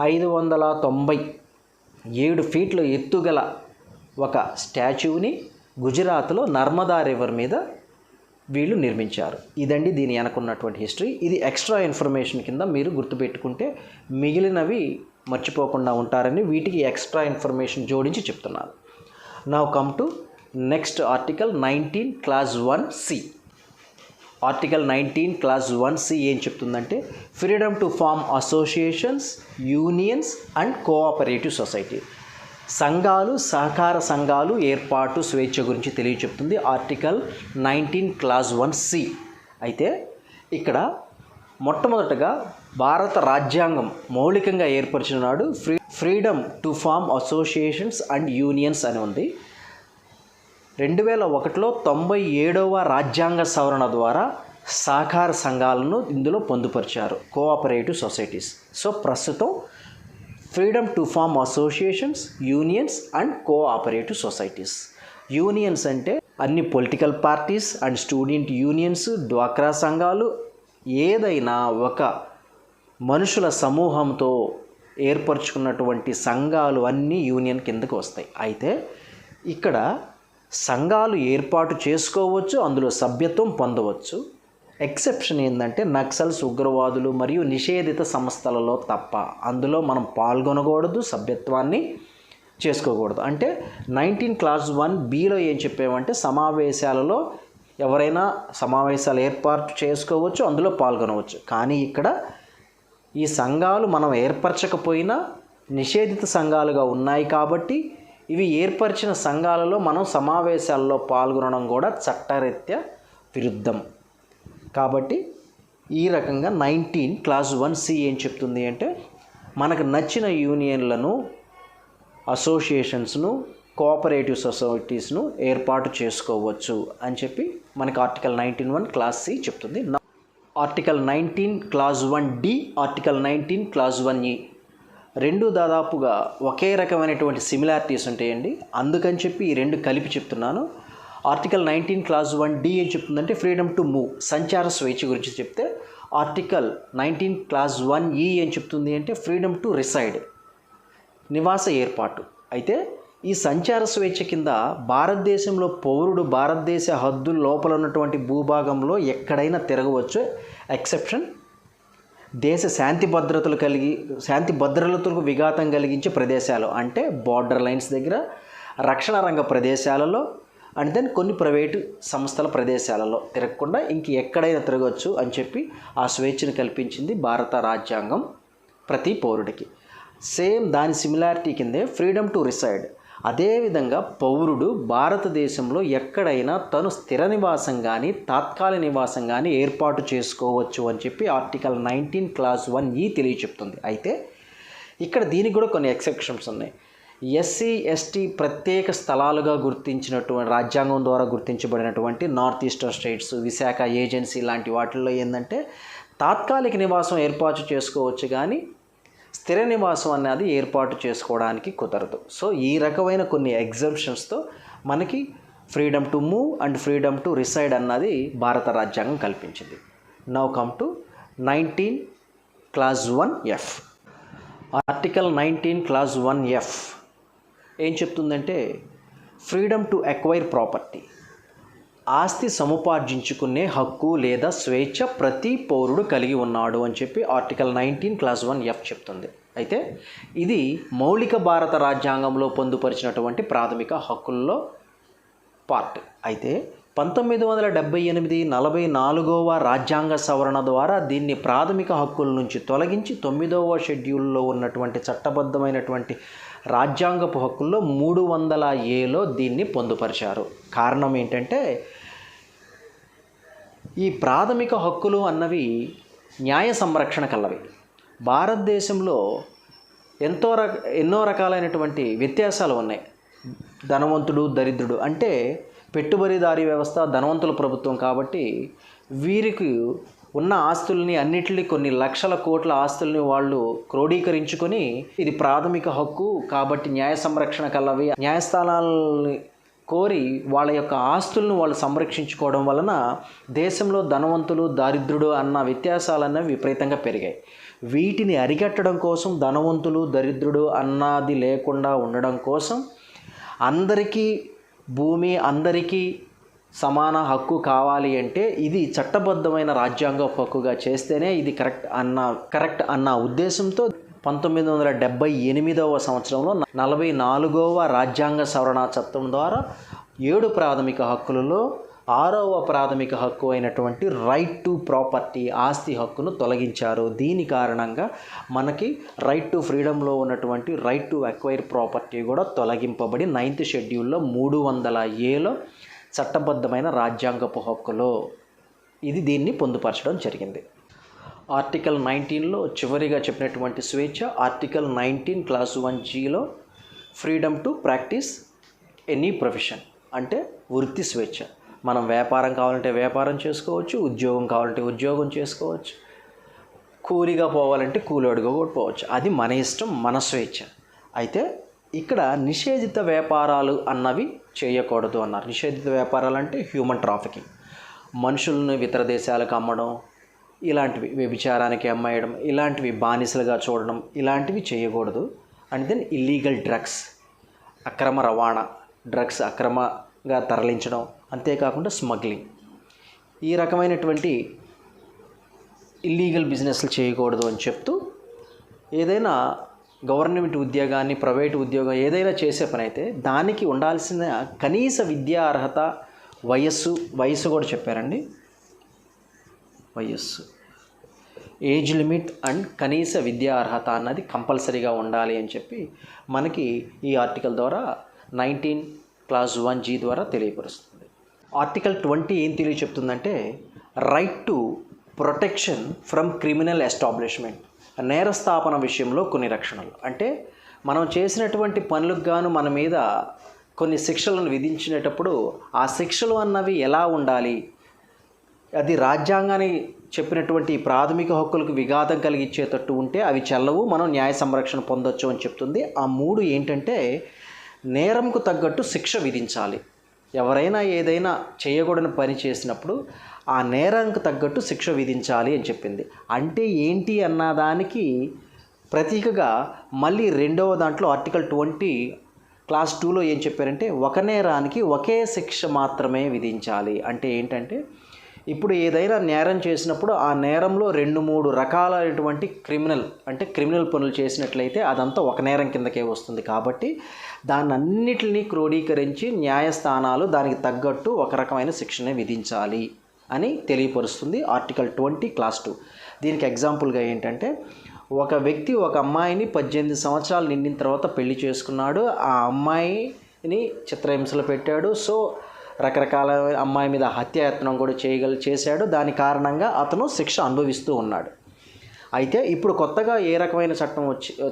S1: 597 ఫీట్ల ఎత్తుగల ఒక స్టాచ్యూని గుజరాత్లో నర్మదా రివర్ మీద వీళ్ళు నిర్మించారు. ఇదండి దీని వెనకున్నటువంటి హిస్టరీ. ఇది ఎక్స్ట్రా ఇన్ఫర్మేషన్ కింద మీరు గుర్తుపెట్టుకుంటే మిగిలినవి మర్చిపోకుండా ఉంటారని వీటికి ఎక్స్ట్రా ఇన్ఫర్మేషన్ జోడించి చెప్తున్నాను. Now come to next article 19 clause 1C. Article 19 clause 1C ఏం చెప్తుందంటే freedom to form associations, unions and cooperative society. సంఘాలు, సహకార సంఘాలు ఏర్పాటు స్వేచ్ఛ గురించి తెలియచెప్తుంది ఆర్టికల్ 19 క్లాస్ 1C. అయితే ఇక్కడ మొట్టమొదటగా భారత రాజ్యాంగం మౌలికంగా ఏర్పరిచిన నాడు freedom to form associations and unions అని ఉంది. 2001లో 97వ రాజ్యాంగ సవరణ ద్వారా సహకార సంఘాలను ఇందులో పొందుపరిచారు, కోఆపరేటివ్ సొసైటీస్. సో ప్రస్తుతం freedom to form associations, unions and cooperative societies. Unions అంటే అన్ని political parties and student unions, డ్వాక్రా సంఘాలు, ఏదైనా ఒక మనుషుల సమూహంతో ఏర్పరచుకున్నటువంటి సంఘాలు అన్నీ యూనియన్ కిందకు వస్తాయి. అయితే ఇక్కడ సంఘాలు ఏర్పాటు చేసుకోవచ్చు, అందులో సభ్యత్వం పొందవచ్చు. ఎక్సెప్షన్ ఏంటంటే నక్సల్స్, ఉగ్రవాదులు మరియు నిషేధిత సంస్థలలో తప్ప అందులో మనం పాల్గొనకూడదు, సభ్యత్వాన్ని చేసుకోకూడదు. అంటే 19 క్లాస్ 1Bలో ఏం చెప్పామంటే సమావేశాలలో ఎవరైనా సమావేశాలు ఏర్పాటు చేసుకోవచ్చు, అందులో పాల్గొనవచ్చు. కానీ ఇక్కడ ఈ సంఘాలు మనం ఏర్పరచకపోయినా నిషేధిత సంఘాలుగా ఉన్నాయి కాబట్టి ఇవి ఏర్పరిచిన సంఘాలలో మనం సమావేశాల్లో పాల్గొనడం కూడా చట్టరీత్యా విరుద్ధం. కాబట్టి ఈ రకంగా 19 క్లాజ్ 1C ఏం చెప్తుంది అంటే మనకు నచ్చిన యూనియన్లను, అసోసియేషన్స్ను, కోఆపరేటివ్ సొసైటీస్ను ఏర్పాటు చేసుకోవచ్చు అని చెప్పి మనకి ఆర్టికల్ 19(1) క్లాజ్ C చెప్తుంది. Article 19 clause 1D, article 19 clause 1E రెండు దాదాపుగా ఒకే రకమైనటువంటి సిమిలారిటీస్ ఉంటాయండి. అందుకని చెప్పి ఈ రెండు కలిపి చెప్తున్నాను. ఆర్టికల్ 19 క్లాజ్ 1D ఏం చెప్తుందంటే ఫ్రీడమ్ టు మూవ్, సంచార స్వేచ్ఛ గురించి చెప్తే, ఆర్టికల్ 19 క్లాజ్ 1E ఏం చెప్తుంది అంటే ఫ్రీడమ్ టు రిసైడ్, నివాస ఏర్పాటు. అయితే ఈ సంచార స్వేచ్ఛ కింద భారతదేశంలో పౌరుడు భారతదేశ హద్దుల లోపల ఉన్నటువంటి భూభాగంలో ఎక్కడైనా తిరగవచ్చు, ఎక్సెప్షన్ దేశ శాంతి భద్రతలకు విఘాతం కలిగించే ప్రదేశాలు, అంటే బార్డర్ లైన్స్ దగ్గర, రక్షణ రంగ ప్రదేశాలలో, అండ్ దెన్ కొన్ని ప్రైవేటు సంస్థల ప్రదేశాలలో తిరగకుండా ఇంక ఎక్కడైనా తిరగవచ్చు అని చెప్పి ఆ స్వేచ్ఛను కల్పించింది భారత రాజ్యాంగం ప్రతి పౌరుడికి. సేమ్ దాని సిమిలారిటీ కిందే ఫ్రీడమ్ టు రిసైడ్. అదేవిధంగా పౌరుడు భారతదేశంలో ఎక్కడైనా తను స్థిర నివాసం కానీ తాత్కాలిక నివాసం కానీ ఏర్పాటు చేసుకోవచ్చు అని చెప్పి ఆర్టికల్ 19 క్లాజ్ 1E తెలియచెప్తుంది. అయితే ఇక్కడ దీనికి కూడా కొన్ని ఎక్సెప్షన్స్ ఉన్నాయి. ఎస్సీ ఎస్టీ ప్రత్యేక స్థలాలుగా గుర్తించినటువంటి, రాజ్యాంగం ద్వారా గుర్తించబడినటువంటి north eastern states, Visakha agency లాంటి వాటిల్లో ఏంటంటే తాత్కాలిక నివాసం ఏర్పాటు చేసుకోవచ్చు కానీ స్థిర నివాసం అనేది ఏర్పాటు చేసుకోవడానికి కుదరదు. సో ఈ రకమైన కొన్ని ఎగ్జంప్షన్స్తో మనకి freedom to move and freedom to reside అన్నది భారత రాజ్యాంగం కల్పించింది. Now come to 19 clause 1F. Article 19 clause 1F ఏం చెప్తుందంటే ఫ్రీడమ్ టు అక్వైర్ ప్రాపర్టీ, ఆస్తి సముపార్జించుకునే హక్కు లేదా స్వేచ్ఛ ప్రతి పౌరుడు కలిగి ఉన్నాడు అని చెప్పి ఆర్టికల్ 19 క్లాజ్ 1F చెప్తుంది. అయితే ఇది మౌలిక భారత రాజ్యాంగంలో పొందుపరిచినటువంటి ప్రాథమిక హక్కుల్లో పార్ట్. అయితే 1978 44వ రాజ్యాంగ సవరణ ద్వారా దీన్ని ప్రాథమిక హక్కుల నుంచి తొలగించి 9వ షెడ్యూల్లో ఉన్నటువంటి చట్టబద్ధమైనటువంటి రాజ్యాంగపు హక్కుల్లో 300Aలో దీన్ని పొందుపరిచారు. కారణం ఏంటంటే ఈ ప్రాథమిక హక్కులు అన్నవి న్యాయ సంరక్షణ కలవి. భారతదేశంలో ఎన్నో రకాలైనటువంటి వ్యత్యాసాలు ఉన్నాయి. ధనవంతుడు, దరిద్రుడు, అంటే పెట్టుబడిదారీ వ్యవస్థ, ధనవంతుల ప్రభుత్వం కాబట్టి వీరికి ఉన్న ఆస్తుల్ని అన్నిటినీ, కొన్ని లక్షల కోట్ల ఆస్తుల్ని వాళ్ళు క్రోడీకరించుకొని ఇది ప్రాథమిక హక్కు కాబట్టి న్యాయ సంరక్షణ కలవి, న్యాయస్థానాలని కోరి వాళ్ళ యొక్క ఆస్తులను వాళ్ళు సంరక్షించుకోవడం వలన దేశంలో ధనవంతులు, దారిద్రుడు అన్న వ్యత్యాసాలన్నవి విపరీతంగా పెరిగాయి. వీటిని అరికట్టడం కోసం, ధనవంతులు దరిద్రుడు అన్నది లేకుండా ఉండడం కోసం, అందరికీ భూమి, అందరికీ సమాన హక్కు కావాలి అంటే ఇది చట్టబద్ధమైన రాజ్యాంగ హక్కుగా చేస్తేనే ఇది కరెక్ట్ అన్న ఉద్దేశంతో 1978వ సంవత్సరంలో 44వ రాజ్యాంగ సవరణ చట్టం ద్వారా 7 ప్రాథమిక హక్కులలో 6వ ప్రాథమిక హక్కు అయినటువంటి రైట్ టు ప్రాపర్టీ, ఆస్తి హక్కును తొలగించారు. దీని కారణంగా మనకి రైట్ టు ఫ్రీడంలో ఉన్నటువంటి రైట్ టు అక్వైర్ ప్రాపర్టీ కూడా తొలగింపబడి 9th షెడ్యూల్లో 300Aలో చట్టబద్ధమైన రాజ్యాంగపు హక్కులో ఇది దీన్ని పొందుపరచడం జరిగింది. ఆర్టికల్ 19లో చివరిగా చెప్పినటువంటి స్వేచ్ఛ ఆర్టికల్ 19 క్లాజ్ 1Gలో freedom to practice any profession, అంటే వృత్తి స్వేచ్ఛ. మనం వ్యాపారం కావాలంటే వ్యాపారం చేసుకోవచ్చు, ఉద్యోగం కావాలంటే ఉద్యోగం చేసుకోవచ్చు, కూలిగా పోవాలంటే కూలోడిగా కూడా పోవచ్చు. అది మన ఇష్టం, మన స్వేచ్ఛ. అయితే ఇక్కడ నిషేధిత వ్యాపారాలు అన్నవి చేయకూడదు అన్నారు. నిషేధిత వ్యాపారాలు అంటే హ్యూమన్ ట్రాఫికింగ్, మనుషులను ఇతర దేశాలకు అమ్మడం, ఇలాంటివి, వ్యభిచారానికి అమ్మేయడం, ఇలాంటివి బానిసలుగా చూడడం, ఇలాంటివి చేయకూడదు. అండ్ దెన్ ఇల్లీగల్ డ్రగ్స్, అక్రమ రవాణా, డ్రగ్స్ అక్రమంగా తరలించడం, అంతేకాకుండా స్మగ్లింగ్, ఈ రకమైనటువంటి ఇల్లీగల్ బిజినెస్లు చేయకూడదు అని చెప్తూ ఏదైనా గవర్నమెంట్ ఉద్యోగాన్ని, ప్రైవేట్ ఉద్యోగం ఏదైనా చేసే పని అయితే దానికి ఉండాల్సిన కనీస విద్యా అర్హత, వయస్సు కూడా చెప్పారండి. వయస్సు, ఏజ్ లిమిట్ అండ్ కనీస విద్యా అర్హత అన్నది కంపల్సరీగా ఉండాలి అని చెప్పి మనకి ఈ ఆర్టికల్ ద్వారా 19 క్లాజ్ 1G ద్వారా తెలియపరుస్తుంది. ఆర్టికల్ 20 ఏం తెలియచెప్తుందంటే right to protection from criminal establishment, నేరస్థాపన విషయంలో కొన్ని రక్షణలు. అంటే మనం చేసినటువంటి పనులకు గాను మన మీద కొన్ని శిక్షలను విధించినప్పుడు ఆ శిక్షలు అన్నవి ఎలా ఉండాలి, అది రాజ్యాంగాన్ని చెప్పినటువంటి ప్రాథమిక హక్కులకు విఘాతం కలిగించేటట్టు ఉంటే అవి చెల్లవు, మనం న్యాయ సంరక్షణ పొందొచ్చు అని చెప్తుంది. ఆ 3 ఏంటంటే నేరంకు తగ్గట్టు శిక్ష విధించాలి. ఎవరైనా ఏదైనా చేయకూడని పని చేసినప్పుడు ఆ నేరంకు తగ్గట్టు శిక్ష విధించాలి అని చెప్పింది. అంటే ఏంటి అన్నదానికి ప్రతీకగా మళ్ళీ రెండవ దాంట్లో ఆర్టికల్ 20 క్లాస్ 2లో ఏం చెప్పారంటే ఒక నేరానికి ఒకే శిక్ష మాత్రమే విధించాలి. అంటే ఏంటంటే ఇప్పుడు ఏదైనా నేరం చేసినప్పుడు ఆ నేరంలో 2-3 రకాలైనటువంటి క్రిమినల్ పనులు చేసినట్లయితే అదంతా ఒక నేరం కిందకే వస్తుంది. కాబట్టి దాన్నన్నిటిని క్రోడీకరించి న్యాయస్థానాలు దానికి తగ్గట్టు ఒక రకమైన శిక్షనే విధించాలి అని తెలియపరుస్తుంది ఆర్టికల్ 20 క్లాస్ 2. దీనికి ఎగ్జాంపుల్గా ఏంటంటే ఒక వ్యక్తి ఒక అమ్మాయిని 18 సంవత్సరాలు నిండిన తర్వాత పెళ్లి చేసుకున్నాడు. ఆ అమ్మాయిని చిత్రహింసలు పెట్టాడు. సో రకరకాల అమ్మాయి మీద హత్యాయత్నం కూడా చేశాడు. దాని కారణంగా అతను శిక్ష అనుభవిస్తూ ఉన్నాడు. అయితే ఇప్పుడు కొత్తగా ఏ రకమైన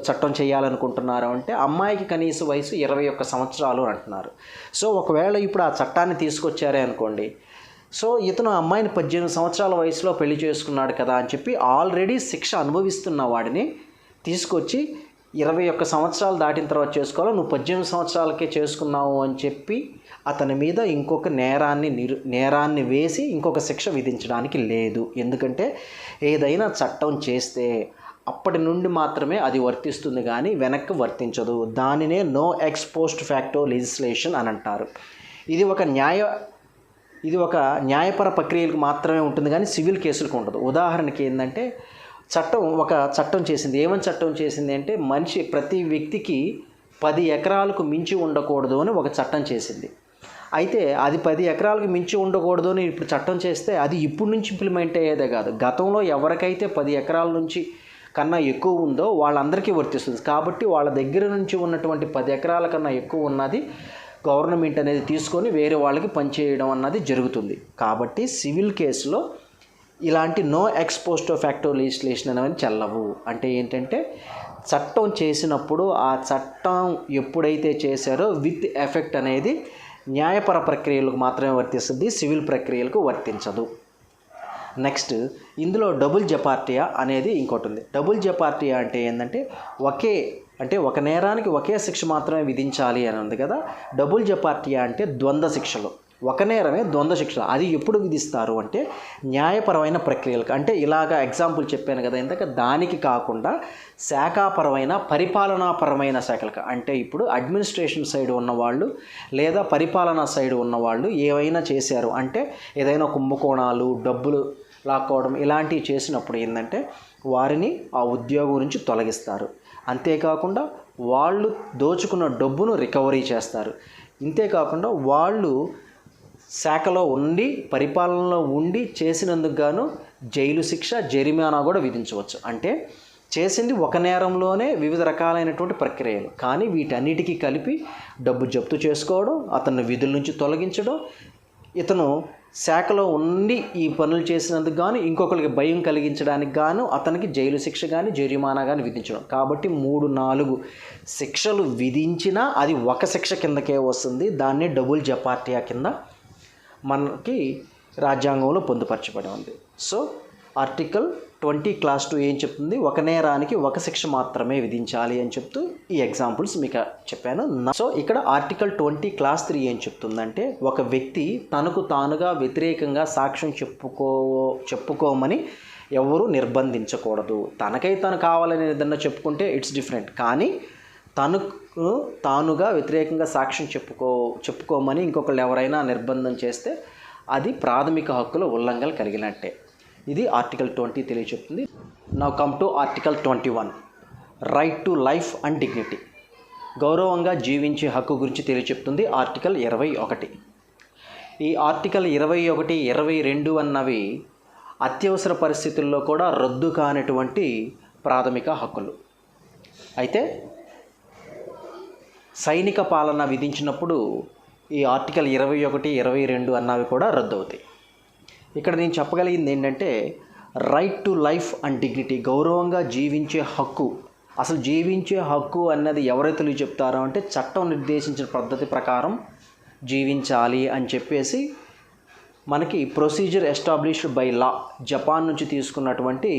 S1: చట్టం చేయాలనుకుంటున్నారు అంటే అమ్మాయికి కనీస వయసు 21 సంవత్సరాలు అంటున్నారు. సో ఒకవేళ ఇప్పుడు ఆ చట్టాన్ని తీసుకొచ్చారే అనుకోండి, సో ఇతను అమ్మాయిని 18 సంవత్సరాల వయసులో పెళ్లి చేసుకున్నాడు కదా అని చెప్పి ఆల్రెడీ శిక్ష అనుభవిస్తున్న వాడిని తీసుకొచ్చి 21 సంవత్సరాలు దాటిన తర్వాత చేసుకోవాలి, నువ్వు 18 సంవత్సరాలకే చేసుకున్నావు అని చెప్పి అతని మీద ఇంకొక నేరాన్ని వేసి ఇంకొక శిక్ష విధించడానికి లేదు. ఎందుకంటే ఏదైనా చట్టం చేస్తే అప్పటి నుండి మాత్రమే అది వర్తిస్తుంది, కానీ వెనక్కి వర్తించదు. దానినే no ex post facto legislation అని అంటారు. ఇది ఒక న్యాయపర ప్రక్రియలకు మాత్రమే ఉంటుంది, కానీ సివిల్ కేసులకు ఉండదు. ఉదాహరణకి ఏంటంటే ఒక చట్టం చేసింది. ఏమని చట్టం చేసింది అంటే ప్రతి వ్యక్తికి 10 ఎకరాలకు మించి ఉండకూడదు అని ఒక చట్టం చేసింది. అయితే అది 10 ఎకరాలకు మించి ఉండకూడదు అని ఇప్పుడు చట్టం చేస్తే అది ఇప్పుడు నుంచి ఇంప్లిమెంట్ అయ్యేదే కాదు, గతంలో ఎవరికైతే 10 ఎకరాల నుంచి కన్నా ఎక్కువ ఉందో వాళ్ళందరికీ వర్తిస్తుంది. కాబట్టి వాళ్ళ దగ్గర నుంచి ఉన్నటువంటి 10 ఎకరాల కన్నా ఎక్కువ ఉన్నది గవర్నమెంట్ అనేది తీసుకొని వేరే వాళ్ళకి పనిచేయడం అన్నది జరుగుతుంది. కాబట్టి సివిల్ కేసులో ఇలాంటి no ex post facto legislation అనేవి చెల్లవు. అంటే ఏంటంటే చట్టం చేసినప్పుడు ఆ చట్టం ఎప్పుడైతే చేశారో విత్ ఎఫెక్ట్ అనేది న్యాయపర ప్రక్రియలకు మాత్రమే వర్తిస్తుంది, సివిల్ ప్రక్రియలకు వర్తించదు. నెక్స్ట్ ఇందులో డబుల్ జపార్టియా అనేది ఇంకోటి ఉంది. డబుల్ జపార్టియా అంటే ఏంటంటే ఒక నేరానికి ఒకే శిక్ష మాత్రమే విధించాలి అని ఉంది కదా. డబుల్ జపార్టియా అంటే ద్వంద్వ శిక్షలు, ఒక నేరమే ద్వంద్వ శిక్షలు. అది ఎప్పుడు విధిస్తారు అంటే న్యాయపరమైన ప్రక్రియలకు. అంటే ఇలాగా ఎగ్జాంపుల్ చెప్పాను కదా ఇందాక, దానికి కాకుండా శాఖాపరమైన పరిపాలనాపరమైన శాఖలకు, అంటే ఇప్పుడు అడ్మినిస్ట్రేషన్ సైడ్ ఉన్నవాళ్ళు లేదా పరిపాలనా సైడ్ ఉన్నవాళ్ళు ఏవైనా చేశారు అంటే ఏదైనా కుంభకోణాలు, డబ్బులు లాక్కోవడం ఇలాంటివి చేసినప్పుడు ఏంటంటే వారిని ఆ ఉద్యోగం నుంచి తొలగిస్తారు. అంతేకాకుండా వాళ్ళు దోచుకున్న డబ్బును రికవరీ చేస్తారు. ఇంతేకాకుండా వాళ్ళు శాఖలో ఉండి పరిపాలనలో ఉండి చేసినందుకు గాను జైలు శిక్ష, జరిమానా కూడా విధించవచ్చు. అంటే చేసింది ఒక నేరంలోనే వివిధ రకాలైనటువంటి ప్రక్రియలు, కానీ వీటన్నిటికీ కలిపి డబ్బు జప్తు చేసుకోవడం, అతన్ని విధుల నుంచి తొలగించడం, ఇతను శాఖలో ఉండి ఈ పనులు చేసినందుకు గాను ఇంకొకరికి భయం కలిగించడానికి గాను అతనికి జైలు శిక్ష కానీ జరిమానా కానీ విధించడం. కాబట్టి 3-4 శిక్షలు విధించినా అది ఒక శిక్ష కిందకే వస్తుంది. దాన్ని డబుల్ జపార్టియా కింద మనకి రాజ్యాంగంలో పొందుపరచబడి ఉంది. సో ఆర్టికల్ 20 క్లాస్ 2 ఏం చెప్తుంది, ఒక నేరానికి ఒక శిక్ష మాత్రమే విధించాలి అని చెప్తూ ఈ ఎగ్జాంపుల్స్ మీకు చెప్పాను. సో ఇక్కడ ఆర్టికల్ 20 క్లాస్ 3 ఏం చెప్తుందంటే ఒక వ్యక్తి తనకు తానుగా వ్యతిరేకంగా సాక్ష్యం చెప్పుకోమని ఎవరు నిర్బంధించకూడదు. తనకై తను కావాలని ఏదన్నా చెప్పుకుంటే ఇట్స్ డిఫరెంట్, కానీ తనకు తానుగా వ్యతిరేకంగా సాక్ష్యం చెప్పుకోమని ఇంకొకళ్ళు ఎవరైనా నిర్బంధం చేస్తే అది ప్రాథమిక హక్కుల ఉల్లంఘన కలిగినట్టే. ఇది ఆర్టికల్ 20 తెలియచెప్తుంది. Now come to article 21, right to life and dignity, గౌరవంగా జీవించే హక్కు గురించి తెలియచెప్తుంది ఆర్టికల్ 21. ఈ ఆర్టికల్ 21, 22 అన్నవి అత్యవసర పరిస్థితుల్లో కూడా రద్దు కానటువంటి ప్రాథమిక హక్కులు. అయితే సైనిక పాలన విధించినప్పుడు ఈ ఆర్టికల్ 21, 22 అన్నవి కూడా రద్దు అవుతాయి. ఇక్కడ నేను చెప్పగలిగింది ఏంటంటే right to life and dignity, గౌరవంగా జీవించే హక్కు. అసలు జీవించే హక్కు అన్నది ఎవరైతే చెప్తారో అంటే చట్టం నిర్దేశించిన పద్ధతి ప్రకారం జీవించాలి అని చెప్పేసి మనకి procedure established by law, Japan నుంచి తీసుకున్నటువంటి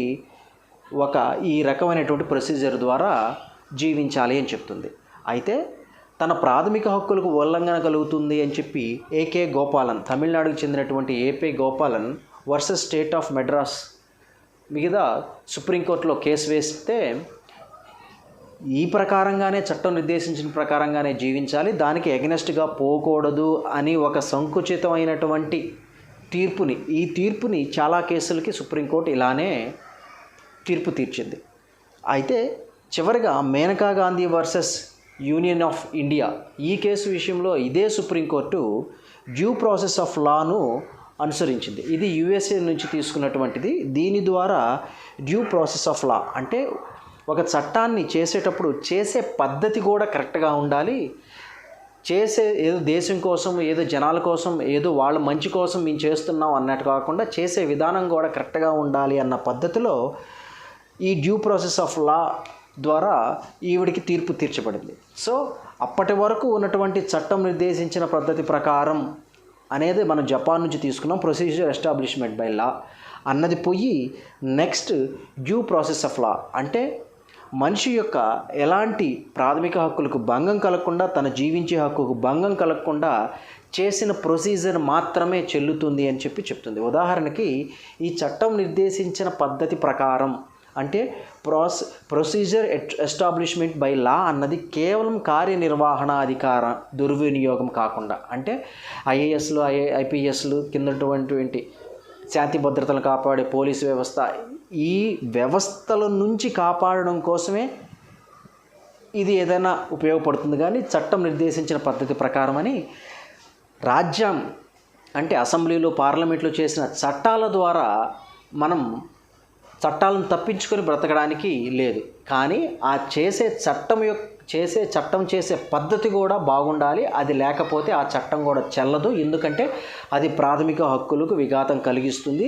S1: ఈ రకమైనటువంటి ప్రొసీజర్ ద్వారా జీవించాలి అని చెప్తుంది. అయితే తన ప్రాథమిక హక్కులకు ఉల్లంఘన కలుగుతుంది అని చెప్పి ఏకే గోపాలన్, తమిళనాడుకు చెందినటువంటి AP Gopalan versus state of Madras మీద సుప్రీంకోర్టులో కేసు వేస్తే ఈ ప్రకారంగానే చట్టం నిర్దేశించిన ప్రకారంగానే జీవించాలి, దానికి ఎగనెస్ట్గా పోకూడదు అని ఒక సంకుచితమైనటువంటి ఈ తీర్పుని చాలా కేసులకి సుప్రీంకోర్టు ఇలానే తీర్పు తీర్చింది. అయితే చివరిగా Maneka Gandhi versus Union of India, ఈ కేసు విషయంలో ఇదే సుప్రీంకోర్టు డ్యూ ప్రాసెస్ ఆఫ్ లాను అనుసరించింది. ఇది యుఎస్ఏ నుంచి తీసుకున్నటువంటిది. దీని ద్వారా డ్యూ ప్రాసెస్ ఆఫ్ లా అంటే ఒక చట్టాన్ని చేసేటప్పుడు చేసే పద్ధతి కూడా కరెక్ట్గా ఉండాలి. ఏదో దేశం కోసం, ఏదో జనాల కోసం, ఏదో వాళ్ళ మంచి కోసం మేము చేస్తున్నాం అన్నట్టు కాకుండా చేసే విధానం కూడా కరెక్ట్గా ఉండాలి అన్న పద్ధతిలో ఈ డ్యూ ప్రాసెస్ ఆఫ్ లా ద్వారా ఈవిడికి తీర్పు తీర్చబడింది. సో అప్పటి వరకు ఉన్నటువంటి చట్టం నిర్దేశించిన పద్ధతి ప్రకారం అనేది మనం జపాన్ నుంచి తీసుకున్నాం, ప్రొసీజర్ ఎస్టాబ్లిష్మెంట్ బై లా అన్నది పోయి next due process of law అంటే మనిషి యొక్క ఎలాంటి ప్రాథమిక హక్కులకు భంగం కలగకుండా, తన జీవించే హక్కుకు భంగం కలగకుండా చేసిన ప్రొసీజర్ మాత్రమే చెల్లుతుంది అని చెప్తుంది. ఉదాహరణకి ఈ చట్టం నిర్దేశించిన పద్ధతి ప్రకారం అంటే ప్రొసీజర్ ఎస్టాబ్లిష్మెంట్ బై లా అన్నది కేవలం కార్యనిర్వహణ అధికార దుర్వినియోగం కాకుండా, అంటే ఐఏఎస్లు ఐపీఎస్లు కిందటువంటి శాంతి భద్రతలను కాపాడే పోలీసు వ్యవస్థ, ఈ వ్యవస్థల నుంచి కాపాడడం కోసమే ఇది ఏదైనా ఉపయోగపడుతుంది. కానీ చట్టం నిర్దేశించిన పద్ధతి ప్రకారం అని రాజ్యం అంటే అసెంబ్లీలో, పార్లమెంట్లో చేసిన చట్టాల ద్వారా మనం చట్టాలను తప్పించుకొని బ్రతకడానికి లేదు. కానీ ఆ చట్టం చేసే పద్ధతి కూడా బాగుండాలి. అది లేకపోతే ఆ చట్టం కూడా చెల్లదు. ఎందుకంటే అది ప్రాథమిక హక్కులకు విఘాతం కలిగిస్తుంది.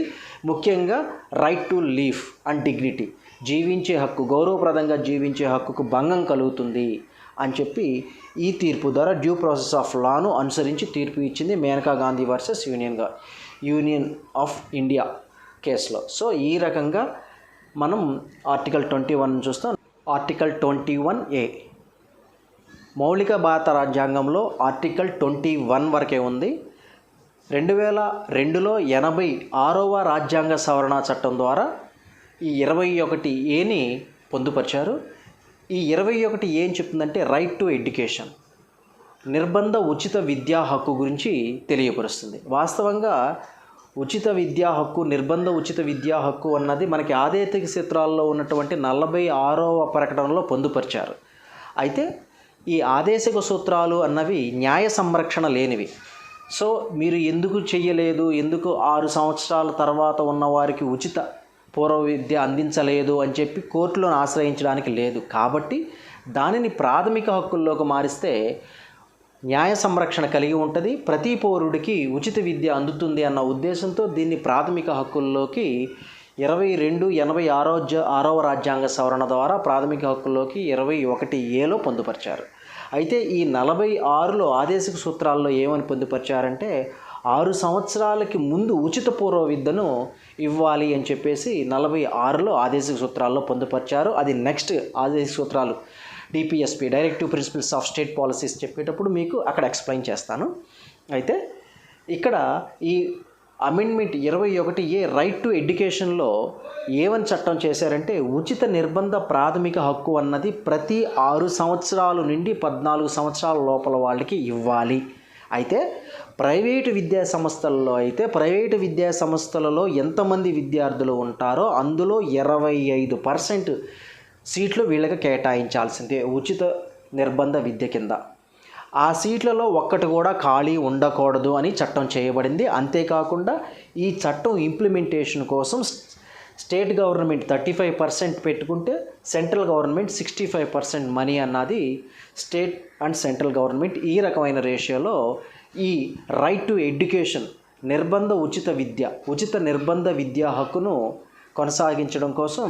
S1: ముఖ్యంగా right to leave and dignity, జీవించే హక్కు, గౌరవప్రదంగా జీవించే హక్కుకు భంగం కలుగుతుంది అని చెప్పి ఈ తీర్పు ద్వారా డ్యూ ప్రాసెస్ ఆఫ్ లాను అనుసరించి తీర్పు ఇచ్చింది Maneka Gandhi versus Union of India కేసులో. సో ఈ రకంగా మనం ఆర్టికల్ 21 చూస్తాం. ఆర్టికల్ 21A మౌలిక భారత రాజ్యాంగంలో ఆర్టికల్ 21 వరకే ఉంది. 2002లో 86వ రాజ్యాంగ సవరణ చట్టం ద్వారా ఈ 21Aని పొందుపరిచారు. ఈ 21A ఏం చెప్తుందంటే రైట్ టు ఎడ్యుకేషన్, నిర్బంధ ఉచిత విద్యా హక్కు గురించి తెలియపరుస్తుంది. వాస్తవంగా ఉచిత విద్యా హక్కు, నిర్బంధ ఉచిత విద్యా హక్కు అన్నది మనకి ఆదేశిక సూత్రాల్లో ఉన్నటువంటి 46వ ప్రకటనలో పొందుపరిచారు. అయితే ఈ ఆదేశిక సూత్రాలు అన్నవి న్యాయ సంరక్షణ లేనివి. సో మీరు ఎందుకు చెయ్యలేదు, ఎందుకు 6 సంవత్సరాల తర్వాత ఉన్నవారికి ఉచిత పూర్వ విద్య అందించలేదు అని చెప్పి కోర్టులను ఆశ్రయించడానికి లేదు. కాబట్టి దానిని ప్రాథమిక హక్కుల్లోకి మారిస్తే న్యాయ సంరక్షణ కలిగి ఉంటుంది, ప్రతి పౌరుడికి ఉచిత విద్య అందుతుంది అన్న ఉద్దేశంతో దీన్ని ప్రాథమిక హక్కుల్లోకి 2286వ రాజ్యాంగ సవరణ ద్వారా ప్రాథమిక హక్కుల్లోకి 21Aలో పొందుపరిచారు. అయితే ఈ 46లో ఆదేశిక సూత్రాల్లో ఏమని పొందుపరిచారంటే 6 సంవత్సరాలకి ముందు ఉచిత పూర్వ విద్యను ఇవ్వాలి అని చెప్పేసి 46లో ఆదేశిక సూత్రాల్లో పొందుపరిచారు. అది నెక్స్ట్ ఆదేశిక సూత్రాలు DPSP, directive principles of state policies చెప్పేటప్పుడు మీకు అక్కడ ఎక్స్ప్లెయిన్ చేస్తాను. అయితే ఇక్కడ ఈ అమెండ్మెంట్ 21A రైట్ టు ఎడ్యుకేషన్లో ఏమని చట్టం చేశారంటే ఉచిత నిర్బంధ ప్రాథమిక హక్కు అన్నది ప్రతి 6 సంవత్సరాల నుండి 14 సంవత్సరాల లోపల వాళ్ళకి ఇవ్వాలి. అయితే ప్రైవేటు విద్యా సంస్థలలో ఎంతమంది విద్యార్థులు ఉంటారో అందులో 25% సీట్లు వీళ్ళకి కేటాయించాల్సిందే ఉచిత నిర్బంధ విద్య కింద. ఆ సీట్లలో ఒక్కటి కూడా ఖాళీ ఉండకూడదు అని చట్టం చేయబడింది. అంతేకాకుండా ఈ చట్టం ఇంప్లిమెంటేషన్ కోసం స్టేట్ గవర్నమెంట్ 35% పెట్టుకుంటే సెంట్రల్ గవర్నమెంట్ 65% మనీ అన్నది స్టేట్ అండ్ సెంట్రల్ గవర్నమెంట్ ఈ రకమైన రేషియోలో ఈ రైట్ టు ఎడ్యుకేషన్, ఉచిత నిర్బంధ విద్యా హక్కును కొనసాగించడం కోసం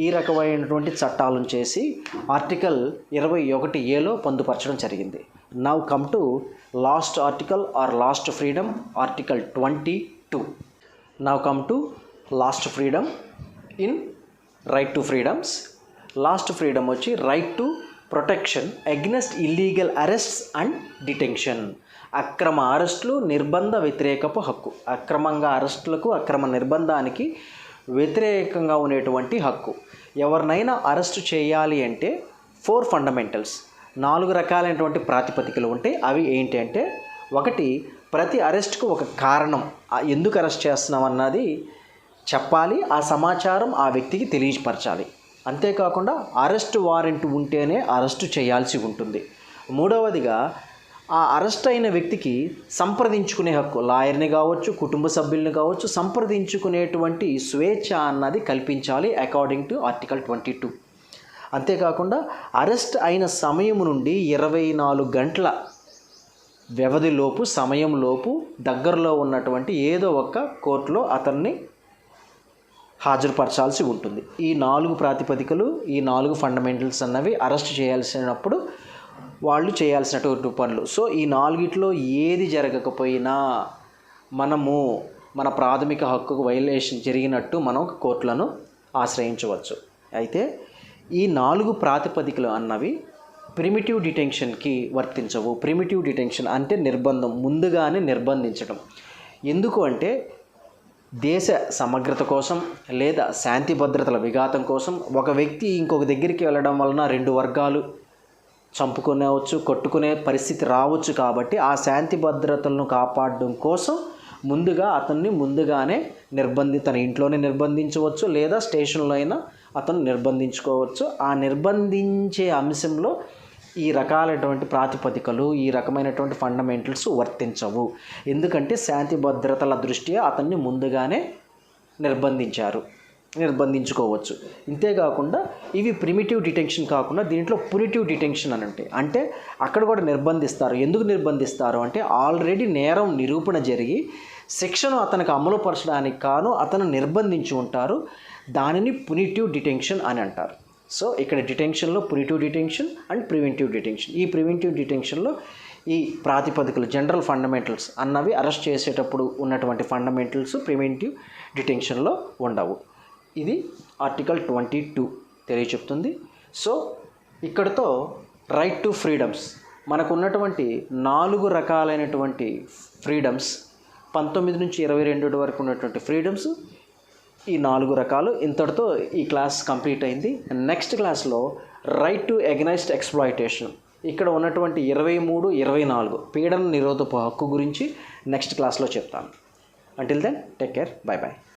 S1: ఈ రకమైనటువంటి చట్టాలను చేసి ఆర్టికల్ 21A పొందుపరచడం జరిగింది. Now come to last article or last freedom, article 22. Now come to last freedom in right to freedoms. Last freedom వచ్చి right to protection against illegal arrests and detention. అక్రమ అరెస్టులు, నిర్బంధ వ్యతిరేకపు హక్కు. అక్రమంగా అరెస్టులకు, అక్రమ నిర్బంధానికి వ్యతిరేకంగా ఉండేటువంటి హక్కు. ఎవరినైనా అరెస్టు చేయాలి అంటే 4 ఫండమెంటల్స్, 4 రకాలైనటువంటి ప్రాతిపదికలు ఉంటాయి. అవి ఏంటి అంటే, ఒకటి, ప్రతి అరెస్ట్కు ఒక కారణం, ఎందుకు అరెస్ట్ చేస్తున్నాం అన్నది చెప్పాలి, ఆ సమాచారం ఆ వ్యక్తికి తెలియపరచాలి. అంతేకాకుండా అరెస్ట్ వారెంట్ ఉంటేనే అరెస్టు చేయాల్సి ఉంటుంది. మూడవదిగా ఆ అరెస్ట్ అయిన వ్యక్తికి సంప్రదించుకునే హక్కు, లాయర్ని కావచ్చు, కుటుంబ సభ్యుల్ని కావచ్చు, సంప్రదించుకునేటువంటి స్వేచ్ఛ అన్నది కల్పించాలి అకార్డింగ్ టు ఆర్టికల్ 22. అంతేకాకుండా అరెస్ట్ అయిన సమయం నుండి 24 గంటల వ్యవధిలోపు, సమయంలోపు దగ్గరలో ఉన్నటువంటి ఏదో ఒక కోర్టులో అతన్ని హాజరుపరచాల్సి ఉంటుంది. ఈ 4 ప్రాతిపదికలు, ఈ 4 ఫండమెంటల్స్ అన్నవి అరెస్ట్ చేయాల్సినప్పుడు వాళ్ళు చేయాల్సినటువంటి పనులు. సో ఈ 4టిలో ఏది జరగకపోయినా మనము మన ప్రాథమిక హక్కుకు వైలేషన్ జరిగినట్టు మనం కోర్టులను ఆశ్రయించవచ్చు. అయితే ఈ 4 ప్రాతిపదికలు అన్నవి ప్రిమిటివ్ డిటెన్షన్కి వర్తించవు. ప్రిమిటివ్ డిటెన్షన్ అంటే నిర్బంధం, ముందుగానే నిర్బంధించడం. ఎందుకు అంటే దేశ సమగ్రత కోసం లేదా శాంతి భద్రతల విఘాతం కోసం ఒక వ్యక్తి ఇంకొక దగ్గరికి వెళ్ళడం వలన 2 వర్గాలు చంపుకునేవచ్చు, కొట్టుకునే పరిస్థితి రావచ్చు. కాబట్టి ఆ శాంతి భద్రతలను కాపాడడం కోసం ముందుగానే తన ఇంట్లోనే నిర్బంధించవచ్చు, లేదా స్టేషన్లో అయినా అతను నిర్బంధించుకోవచ్చు. ఆ నిర్బంధించే అంశంలో ఈ రకాలైనటువంటి ప్రాతిపదికలు, ఈ రకమైనటువంటి ఫండమెంటల్స్ వర్తించవు. ఎందుకంటే శాంతి భద్రతల దృష్ట్యా అతన్ని ముందుగానే నిర్బంధించుకోవచ్చు. ఇంతేకాకుండా ఇవి ప్రిమిటివ్ డిటెన్షన్ కాకుండా దీంట్లో పునిటివ్ డిటెన్షన్ అని ఉంటాయి. అంటే అక్కడ కూడా నిర్బంధిస్తారు. ఎందుకు నిర్బంధిస్తారు అంటే ఆల్రెడీ నేరం నిరూపణ జరిగి శిక్షను అతనికి అమలుపరచడానికి కాను అతను నిర్బంధించి ఉంటారు. దానిని పునిటివ్ డిటెన్షన్ అని అంటారు. సో ఇక్కడ డిటెన్షన్లో punitive detention and preventive detention. ఈ ప్రివెంటివ్ డిటెన్షన్లో ఈ ప్రాతిపదికలు, జనరల్ ఫండమెంటల్స్ అన్నవి అరెస్ట్ చేసేటప్పుడు ఉన్నటువంటి ఫండమెంటల్స్ ప్రివెంటివ్ డిటెన్షన్లో ఉండవు. ఇది ఆర్టికల్ 22 తెలియచెప్తుంది. సో ఇక్కడితో రైట్ టు ఫ్రీడమ్స్, మనకు ఉన్నటువంటి 4 రకాలైనటువంటి ఫ్రీడమ్స్, 19 నుంచి 22 వరకు ఉన్నటువంటి ఫ్రీడమ్స్, ఈ 4 రకాలు. ఇంతటితో ఈ క్లాస్ కంప్లీట్ అయింది. నెక్స్ట్ క్లాస్లో రైట్ టు అగెన్స్ట్ ఎక్స్‌ప్లాయిటేషన్, ఇక్కడ ఉన్నటువంటి 23, 24 పీడన నిరోధపు హక్కు గురించి నెక్స్ట్ క్లాస్లో చెప్తాను. Until then take care, bye by.